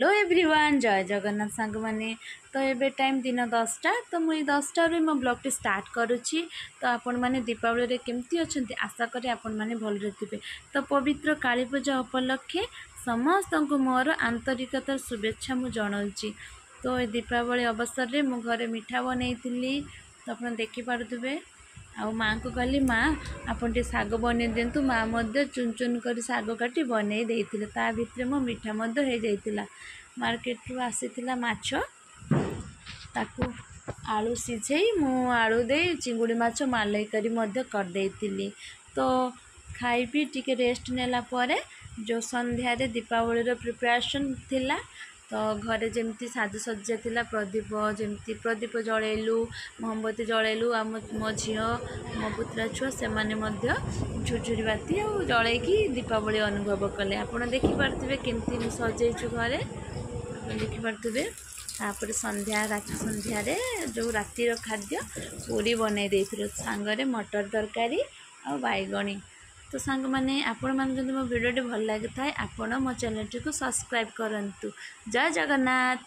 Hello everyone जय जगन्नाथ सांग माने। तो ये टाइम दिन 10टा तो मुझे 10टा मो ब्लॉग टी स्टार्ट करुच्ची। तो आपण मैंने दीपावली रे केमती अच्छा आशा करें आपण मैंने भलरे थे। तो पवित्र काली पूजा उपलक्षे समस्त को मोर आंतरिकतार शुभेच्छा मु जनाऊँगी। तो ये दीपावली अवसर में मु घरे मिठा बनई तो आप देखिपे आउ माँ को कहली माँ आपन टे साग बन दिंतु माँ मध्य चुन चुन कर साग काटी बनई देते ता भितर मो मिठा मध्य हो जाइतिला। मार्केट रू आसीथिला माछ ताकू आलू सिझेई मु आलू दे चिंगुड़ी माछ मालई करी मध्य कर देइतिली। तो खाई पी टिके रेस्ट नेला परे जो संध्या रे दीपावली रो प्रिपरेशन थिला। तो घरे जमती साजसज्जा थिला प्रदीप जमती प्रदीप जलैलु मोमबत्ती जलैलु आ मो झील मो पुत्रा छुआ से माने मध्य झुझुरी बाती आ जलैकी दीपावली अनुभव कले। आपण देखि पारथिबे केमती सजैछु घरे देखि पारथिबे। तापर संध्या रात संध्या रे जो रातिर खाद्य पूरी बनै देथिलो सांगरे मटर तरकारी आ बैगणी। तो सांग माने आपण मान जदि मो वीडियो भल लागि थाए आपण मो चैनल को सब्सक्राइब करंतु। जय जगन्नाथ।